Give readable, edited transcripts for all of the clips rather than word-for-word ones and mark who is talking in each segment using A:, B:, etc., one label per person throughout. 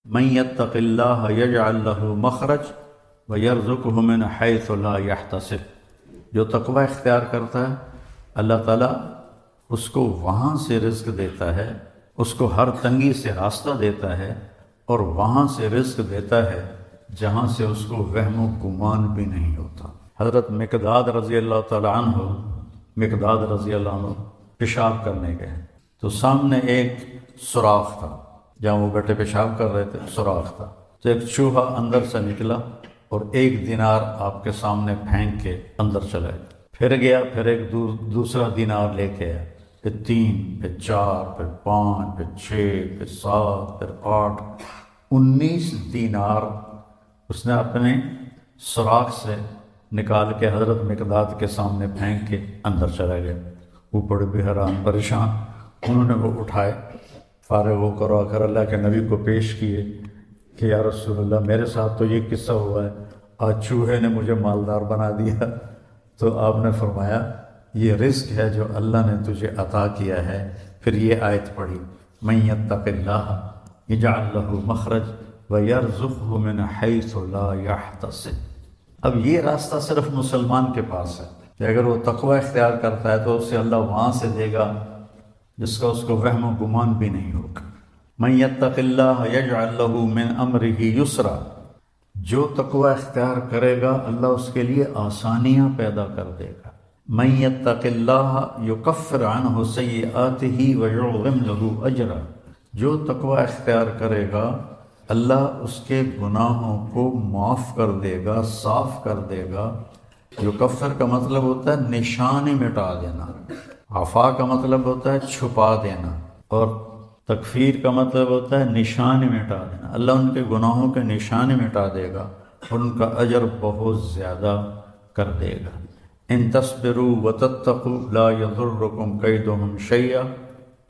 A: من یتق اللہ یجعل لہ مخرج ویرزقہ من حیث لا یحتسب، جو تقوی اختیار کرتا ہے اللہ تعالیٰ اس کو وہاں سے رزق دیتا ہے، اس کو ہر تنگی سے راستہ دیتا ہے، اور وہاں سے رزق دیتا ہے جہاں سے اس کو وہم و گمان بھی نہیں ہوتا۔ حضرت مقداد رضی اللہ تعالیٰ عنہ پیشاب کرنے گئے تو سامنے ایک سوراخ تھا، جہاں وہ بیٹھے پیشاب کر رہے تھے سوراخ تھا، تو ایک چوہا اندر سے نکلا اور 1 دینار آپ کے سامنے پھینک کے اندر چلا گیا، پھر گیا، پھر ایک دوسرا دینار لے کے آیا، پھر 3، پھر 4، پھر 5، پھر 6، پھر 7، پھر 8، 19 دینار اس نے اپنے سوراخ سے نکال کے حضرت مقداد کے سامنے پھینک کے اندر چلا گیا۔ وہ بڑے بھی حیران پریشان، انہوں نے وہ اٹھائے، فارغ ہو کر آ کر اللہ کے نبی کو پیش کیے کہ یا رسول اللہ میرے ساتھ تو یہ قصہ ہوا ہے، آج چوہے نے مجھے مالدار بنا دیا۔ تو آپ نے فرمایا یہ رزق ہے جو اللہ نے تجھے عطا کیا ہے۔ پھر یہ آیت پڑھی من یتق اللہ یجعل لہ مخرج ویرزقہ من حیث لا یحتسب۔ اب یہ راستہ صرف مسلمان کے پاس ہے کہ اگر وہ تقوی اختیار کرتا ہے تو اسے اللہ وہاں سے دے گا جس کا اس کو وہم و گمان بھی نہیں ہوگا۔ من یتق اللہ یجعل لہ من امرہ یسرا، جو تقوی اختیار کرے گا اللہ اس کے لیے آسانیاں پیدا کر دے گا۔ من یتق اللہ یکفر عنہ سیئاتہ ویعظم لہ اجرا، جو تقوی اختیار کرے گا اللہ اس کے گناہوں کو معاف کر دے گا، صاف کر دے گا۔ یکفر کا مطلب ہوتا ہے نشانی مٹا دینا، عفا کا مطلب ہوتا ہے چھپا دینا، اور تکفیر کا مطلب ہوتا ہے نشانی مٹا دینا۔ اللہ ان کے گناہوں کے نشانی مٹا دے گا اور ان کا اجر بہت زیادہ کر دے گا۔ ان تصبروا وتتقوا لا یضرکم کیدہم شیئا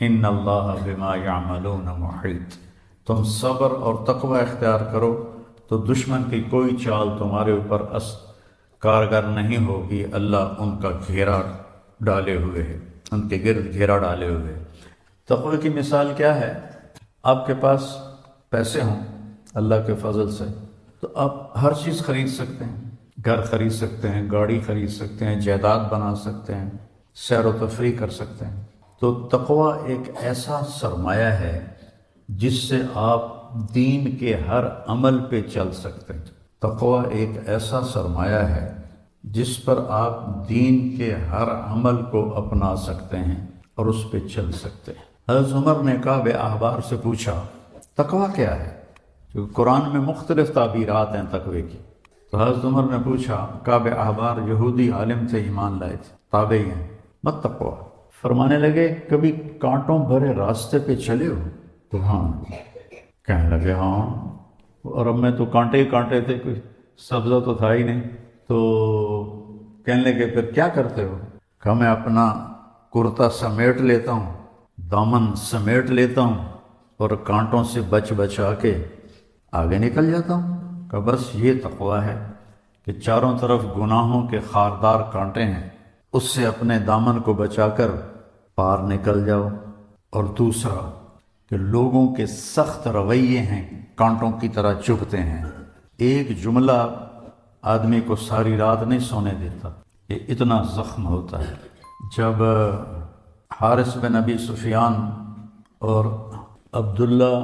A: ان اللہ بما یعملون محیط، تم صبر اور تقوی اختیار کرو تو دشمن کی کوئی چال تمہارے اوپر کارگر نہیں ہوگی، اللہ ان کا گھیرا ڈالے ہوئے ہے، ان کے گرد گھیرا ڈالے ہوئے ہے۔ تقوی کی مثال کیا ہے؟ آپ کے پاس پیسے ہوں اللہ کے فضل سے تو آپ ہر چیز خرید سکتے ہیں، گھر خرید سکتے ہیں، گاڑی خرید سکتے ہیں، جائیداد بنا سکتے ہیں، سیر و تفریح کر سکتے ہیں۔ تو تقوی ایک ایسا سرمایہ ہے جس سے آپ دین کے ہر عمل پہ چل سکتے ہیں۔ تقوی ایک ایسا سرمایہ ہے جس پر آپ دین کے ہر عمل کو اپنا سکتے ہیں اور اس پہ چل سکتے ہیں۔ حضرت عمر نے کعب احبار سے پوچھا تقوی کیا ہے؟ کیونکہ قرآن میں مختلف تعبیرات ہیں تقوی کی۔ تو حضرت عمر نے پوچھا، کعب احبار یہودی عالم سے ایمان لائے تھے، تابعی ہیں، مت تقوی، فرمانے لگے کبھی کانٹوں بھرے راستے پہ چلے ہو؟ تو ہاں، کہنے لگے ہاں، اور اب میں تو کانٹے ہی کانٹے تھے، کوئی سبزہ تو تھا ہی نہیں۔ تو کہنے لگے پھر کیا کرتے ہو؟ کہ میں اپنا کرتا سمیٹ لیتا ہوں، دامن سمیٹ لیتا ہوں اور کانٹوں سے بچا کے آگے نکل جاتا ہوں۔ کہ بس یہ تقوی ہے کہ چاروں طرف گناہوں کے خاردار کانٹے ہیں، اس سے اپنے دامن کو بچا کر پار نکل جاؤ۔ اور دوسرا کہ لوگوں کے سخت رویے ہیں، کانٹوں کی طرح چبھتے ہیں، ایک جملہ آدمی کو ساری رات نہیں سونے دیتا، یہ اتنا زخم ہوتا ہے۔ جب حارث بن ابی سفیان اور عبداللہ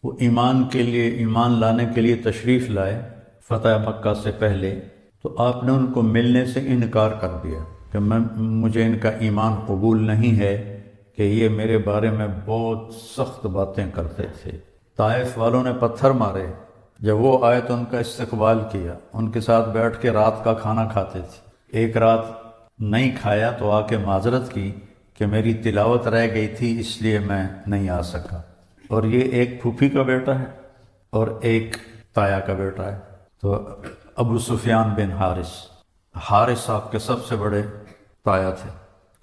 A: وہ ایمان لانے کے لیے تشریف لائے فتح مکہ سے پہلے، تو آپ نے ان کو ملنے سے انکار کر دیا کہ مجھے ان کا ایمان قبول نہیں ہے، کہ یہ میرے بارے میں بہت سخت باتیں کرتے تھے۔ طائف والوں نے پتھر مارے، جب وہ آئے تو ان کا استقبال کیا، ان کے ساتھ بیٹھ کے رات کا کھانا کھاتے تھے۔ ایک رات نہیں کھایا تو آ کے معذرت کی کہ میری تلاوت رہ گئی تھی اس لیے میں نہیں آ سکا۔ اور یہ ایک پھوپھی کا بیٹا ہے اور ایک تایا کا بیٹا ہے۔ تو ابو سفیان بن حارث آپ کے سب سے بڑے تایا تھے،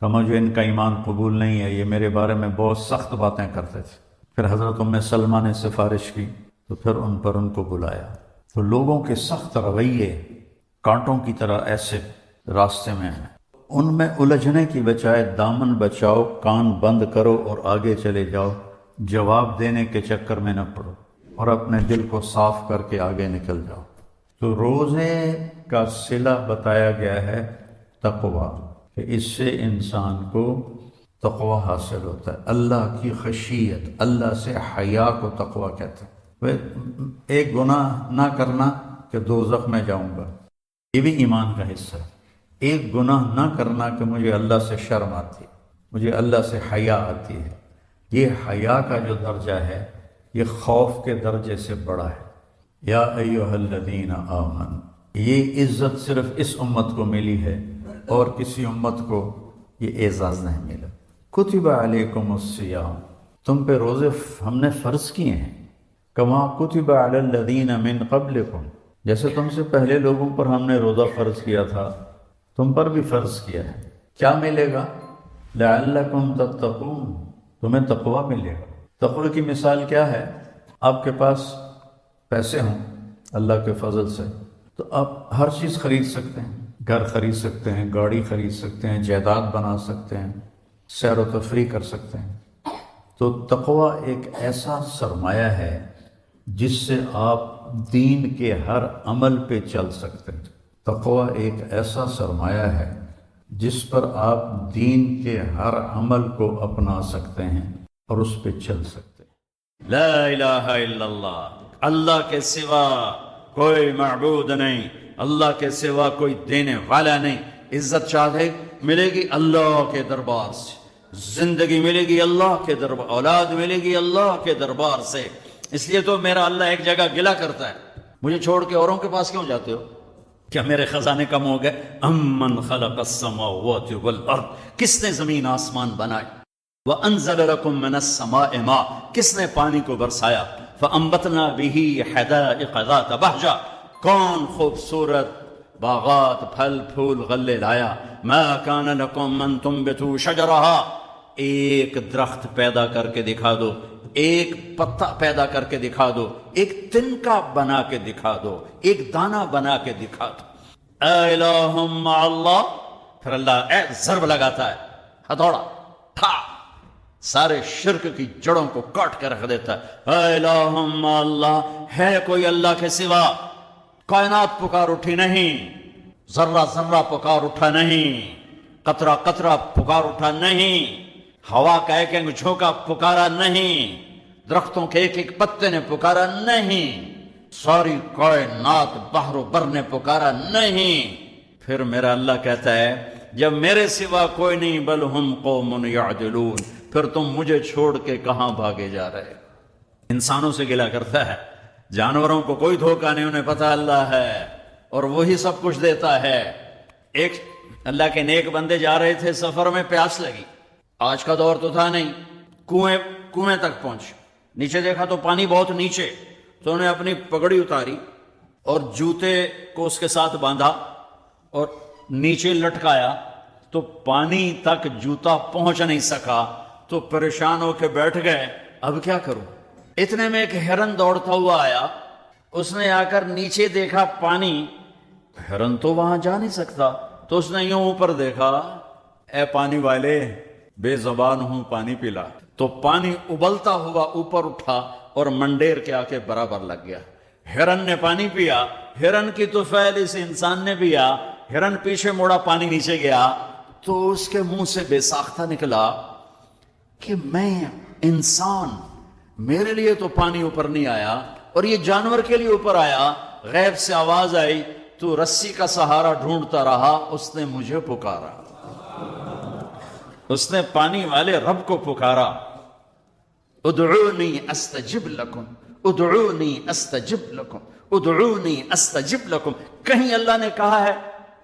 A: کہ مجھے ان کا ایمان قبول نہیں ہے، یہ میرے بارے میں بہت سخت باتیں کرتے تھے۔ پھر حضرت ام سلمہ نے سفارش کی تو پھر ان کو بلایا۔ تو لوگوں کے سخت رویے کانٹوں کی طرح ایسے راستے میں ہیں، ان میں الجھنے کی بجائے دامن بچاؤ، کان بند کرو اور آگے چلے جاؤ، جواب دینے کے چکر میں نہ پڑو۔ اور اپنے دل کو صاف کر کے آگے نکل جاؤ۔ تو روزے کا صلہ بتایا گیا ہے تقویٰ، کہ اس سے انسان کو تقویٰ حاصل ہوتا ہے، اللہ کی خشیت، اللہ سے حیا کو تقویٰ کہتے ہیں۔ ایک گناہ نہ کرنا کہ دوزخ میں جاؤں گا، یہ بھی ایمان کا حصہ ہے۔ ایک گناہ نہ کرنا کہ مجھے اللہ سے شرم آتی ہے، مجھے اللہ سے حیا آتی ہے، یہ حیا کا جو درجہ ہے یہ خوف کے درجے سے بڑا ہے۔ یا ایھا الذین آمنوا، یہ عزت صرف اس امت کو ملی ہے اور کسی امت کو یہ اعزاز نہیں ملا۔ کتب علیکم الصیام، تم پہ روزے ہم نے فرض کیے ہیں، کما کتب علی الذین من قبلکم، جیسے تم سے پہلے لوگوں پر ہم نے روزہ فرض کیا تھا تم پر بھی فرض کیا ہے۔ کیا ملے گا؟ لعلکم تتقون، تمہیں تقویٰ ملے گا۔ تقوی کی مثال کیا ہے؟ آپ کے پاس پیسے ہوں اللہ کے فضل سے تو آپ ہر چیز خرید سکتے ہیں، گھر خرید سکتے ہیں، گاڑی خرید سکتے ہیں، جائیداد بنا سکتے ہیں، سیر و تفریح کر سکتے ہیں۔ تو تقوی ایک ایسا سرمایہ ہے جس سے آپ دین کے ہر عمل پہ چل سکتے ہیں۔ تقوی ایک ایسا سرمایہ ہے جس پر آپ دین کے ہر عمل کو اپنا سکتے ہیں اور اس پہ چل سکتے ہیں۔
B: لا الہ الا اللہ، اللہ کے سوا کوئی معبود نہیں، اللہ کے سوا کوئی دینے والا نہیں۔ عزت چاہے ملے گی اللہ کے دربار سے، زندگی ملے گی اللہ کے دربار، اولاد ملے گی اللہ کے دربار سے۔ اس لیے تو میرا اللہ ایک جگہ گلہ کرتا ہے، مجھے چھوڑ کے اوروں کے پاس کیوں جاتے ہو؟ کیا میرے خزانے کم ہو گئے؟ امن خلق السماوات والارض، کس نے زمین آسمان بنائے؟ وانزل لکم من السماء ماء، کس نے پانی کو برسایا؟ فانبتنا به حدائق ذات بہجہ، کون خوبصورت باغات پھل پھول غلے لایا؟ ما کان لکم ان تنبتوا شجرہا، ایک درخت پیدا کر کے دکھا دو، ایک پتا پیدا کر کے دکھا دو، ایک تنکا بنا کے دکھا دو، ایک دانہ بنا کے دکھا دو۔ الہ مع اللہ، پھر اللہ ضرب لگاتا ہے، ہتھوڑا تھا، سارے شرک کی جڑوں کو کاٹ کے رکھ دیتا ہے۔ الہ مع اللہ، ہے کوئی اللہ کے سوا؟ کائنات پکار اٹھی نہیں، ذرہ ذرہ پکار اٹھا نہیں، قطرہ قطرہ پکار اٹھا نہیں، ہوا کا ایک ایک جھونکا پکارا نہیں، درختوں کے ایک ایک پتے نے پکارا نہیں، ساری کائنات بحر و بر نے پکارا نہیں۔ پھر میرا اللہ کہتا ہے جب میرے سوا کوئی نہیں، بل ہم قوم یعدلون، پھر تم مجھے چھوڑ کے کہاں بھاگے جا رہے؟ انسانوں سے گلہ کرتا ہے، جانوروں کو کوئی دھوکہ نہیں، انہیں پتہ اللہ ہے اور وہی سب کچھ دیتا ہے۔ ایک اللہ کے نیک بندے جا رہے تھے سفر میں، پیاس لگی، آج کا دور تو تھا نہیں، کنویں تک پہنچ، نیچے دیکھا تو پانی بہت نیچے، تو انہیں اپنی پگڑی اتاری اور جوتے کو اس کے ساتھ باندھا اور نیچے لٹکایا، تو پانی تک جوتا پہنچ نہیں سکا، تو پریشان ہو کے بیٹھ گئے، اب کیا کروں؟ اتنے میں ایک ہرن دوڑتا ہوا آیا، اس نے آ کر نیچے دیکھا پانی، ہرن تو وہاں جا نہیں سکتا، تو اس نے یوں اوپر دیکھا، اے پانی والے بے زبان ہوں، پانی پلا۔ تو پانی ابلتا ہوا اوپر اٹھا اور منڈیر کے آ کے برابر لگ گیا۔ ہرن نے پانی پیا، ہرن کی تو فعل اس انسان نے پیا، ہرن پیچھے موڑا، پانی نیچے گیا، تو اس کے منہ سے بے ساختہ نکلا کہ میں انسان، میرے لیے تو پانی اوپر نہیں آیا اور یہ جانور کے لیے اوپر آیا۔ غیب سے آواز آئی، تو رسی کا سہارا ڈھونڈتا رہا، اس نے مجھے پکارا، اس نے پانی والے رب کو پکارا۔ ادعونی استجب لکم، ادعونی استجب لکم، ادعونی استجب لکم۔ کہیں اللہ نے کہا ہے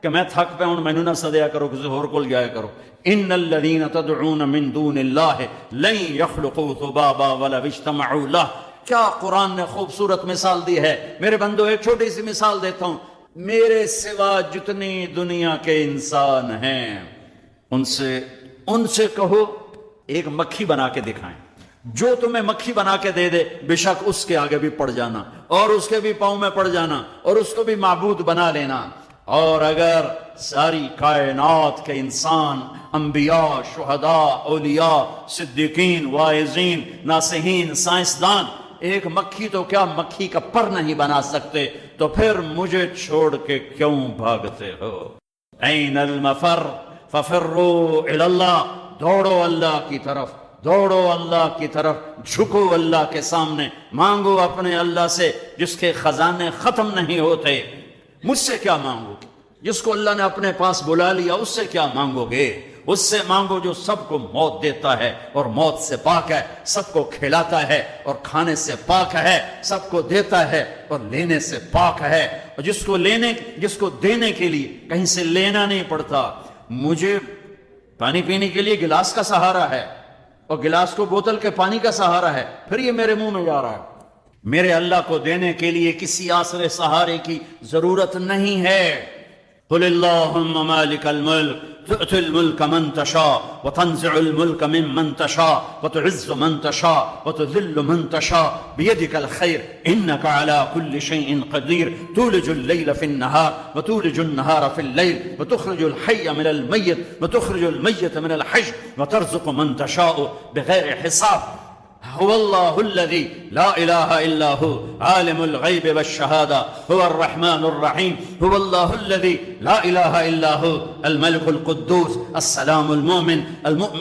B: کہ میں تھک پہ ہوں، مینوں نہ سدیا کرو، کسی اور کول جایا کرو۔ ان الذین تدعون من دون اللہ لن یخلقوا ذبابا ولو اجتمعوا لہ۔ کیا قرآن نے خوبصورت مثال دی ہے۔ میرے بندو ایک چھوٹی سی مثال دیتا ہوں، میرے سوا جتنی دنیا کے انسان ہیں ان سے کہو ایک مکھی بنا کے دکھائیں، جو تمہیں مکھی بنا کے دے دے بے شک اس کے آگے بھی پڑ جانا اور اس کے بھی پاؤں میں پڑ جانا اور اس کو بھی معبود بنا لینا۔ اور اگر ساری کائنات کے انسان، انبیاء، شہداء، اولیاء، صدیقین، واعظین، ناصحین، سائنسدان ایک مکھی تو کیا مکھی کا پر نہیں بنا سکتے، تو پھر مجھے چھوڑ کے کیوں بھاگتے ہو؟ این المفر ففروا الی اللہ، دوڑو اللہ کی طرف، دوڑو اللہ کی طرف، جھکو اللہ کے سامنے، مانگو اپنے اللہ سے جس کے خزانے ختم نہیں ہوتے۔ مجھ سے کیا مانگو گے؟ جس کو اللہ نے اپنے پاس بلا لیا اس سے کیا مانگو گے؟ اس سے مانگو جو سب کو موت دیتا ہے اور موت سے پاک ہے، سب کو کھلاتا ہے اور کھانے سے پاک ہے، سب کو دیتا ہے اور لینے سے پاک ہے، اور جس کو دینے کے لیے کہیں سے لینا نہیں پڑتا۔ مجھے پانی پینے کے لیے گلاس کا سہارا ہے اور گلاس کو بوتل کے پانی کا سہارا ہے، پھر یہ میرے منہ میں جا رہا ہے۔ میرے اللہ کو دینے کے لیے کسی آسرے سہارے کی ضرورت نہیں ہے۔ قل اللہم مالک الملک تؤتی الملک من تشاء وتنزع الملک ممن تشاء وتعز من تشاء وتذل من تشاء بیدک الخیر انک علی کل شیء قدیر تولج اللیل فی النہار وتولج النہار فی اللیل وتخرج الحی من المیت وتخرج المیت من الحی وترزق من تشاء بغیر حساب هو الله الذي لا إله إلا هو عالم الغيب والشهادة هو الرحمن الرحيم هو الله الذي لا إله إلا هو الملك القدوس السلام المؤمن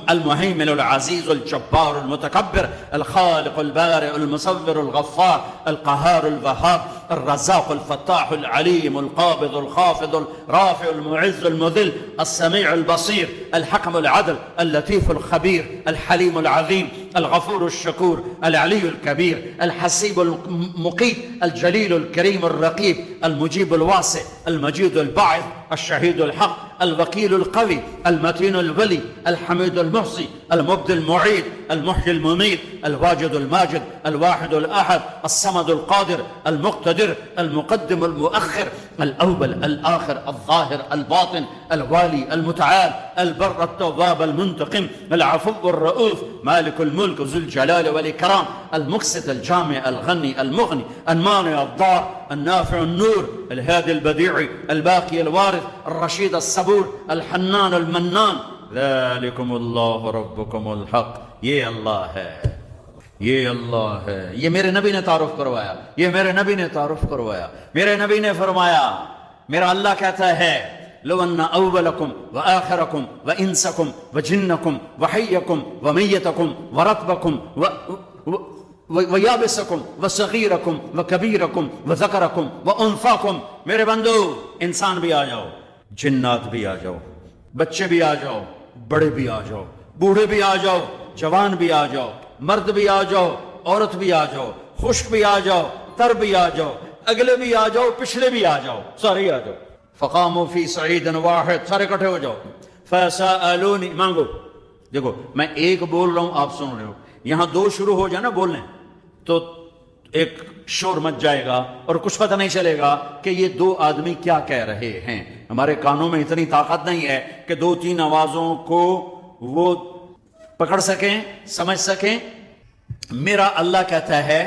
B: المهيمن العزيز الجبار المتكبر الخالق البارئ المصور الغفار القهار الوهاب الرزاق الفتاح العليم القابض الخافض الرافع المعز المذل السميع البصير الحكم العدل اللطيف الخبير الحليم العظيم الغفور الشكور العلي الكبير الحسيب المقيت الجليل الكريم الرقيب المجيب الواسع المجيد الباعث الشهيد الحق الوكيل القوي المتين الولي الحميد المحصي المبدي المعيد المحيي المميت الواجد الماجد الواحد الأحد الصمد القادر المقتدر المقدم المؤخر الأول الآخر الظاهر الباطن الوالي المتعال البر التواب المنتقم العفو الرؤوف مالك الملك ذو الجلال والإكرام المقسط الجامع الغني المغني المانع الضار النافع النور الهادي البديع الباقي الوارث الرشيد الصبور الحنان المنان ذلكم الله ربكم الحق۔ یہ اللہ ہے، یہ اللہ ہے، یہ میرے نبی نے تعارف کروایا، یہ میرے نبی نے تعارف کروایا۔ میرے نبی نے فرمایا، میرا اللہ کہتا ہے لو ان اولکم وآخرکم وانسکم وجنکم وحیکم ومیتکم ورطبکم ویابسکم وصغیرکم وکبیرکم وذکرکم وانثاکم، میرے بندو انسان بھی آ جاؤ، جنات بھی آ جاؤ، بچے بھی آ جاؤ، بڑے بھی آ جاؤ، بوڑھے بھی آ جاؤ، جوان بھی آ جاؤ، مرد بھی آ جاؤ، عورت بھی آ جاؤ، خشک بھی آ جاؤ، تر بھی آ جاؤ، اگلے بھی آ جاؤ، پچھلے بھی آ جاؤ، سارے آ جاؤ، فقاموا فی صعید واحد، سارے اکٹھے ہو جاؤ، فسألونی، مانگو۔ دیکھو میں ایک بول رہا ہوں، آپ سن رہے ہو، یہاں دو شروع ہو جائے نا بولنے تو ایک شور مچ جائے گا اور کچھ پتہ نہیں چلے گا کہ یہ دو آدمی کیا کہہ رہے ہیں۔ ہمارے کانوں میں اتنی طاقت نہیں ہے کہ دو تین آوازوں کو وہ پکڑ سکیں، سمجھ سکیں۔ میرا اللہ کہتا ہے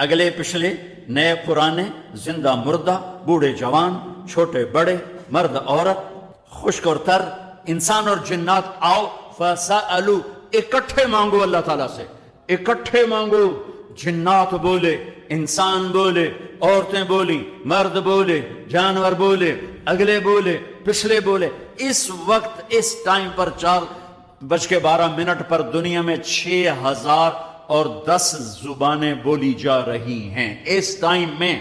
B: اگلے پچھلے، نئے پرانے، زندہ مردہ، بوڑھے جوان، چھوٹے بڑے، مرد عورت، خشک اور تر، انسان اور جنات، آؤ فسألو، اکٹھے مانگو اللہ تعالیٰ سے، اکٹھے مانگو۔ جنات بولے، انسان بولے، عورتیں بولی، مرد بولے، جانور بولے، اگلے بولے، پچھلے بولے۔ اس وقت اس ٹائم پر 4:12 پر دنیا میں 6010 زبانیں بولی جا رہی ہیں اس ٹائم میں۔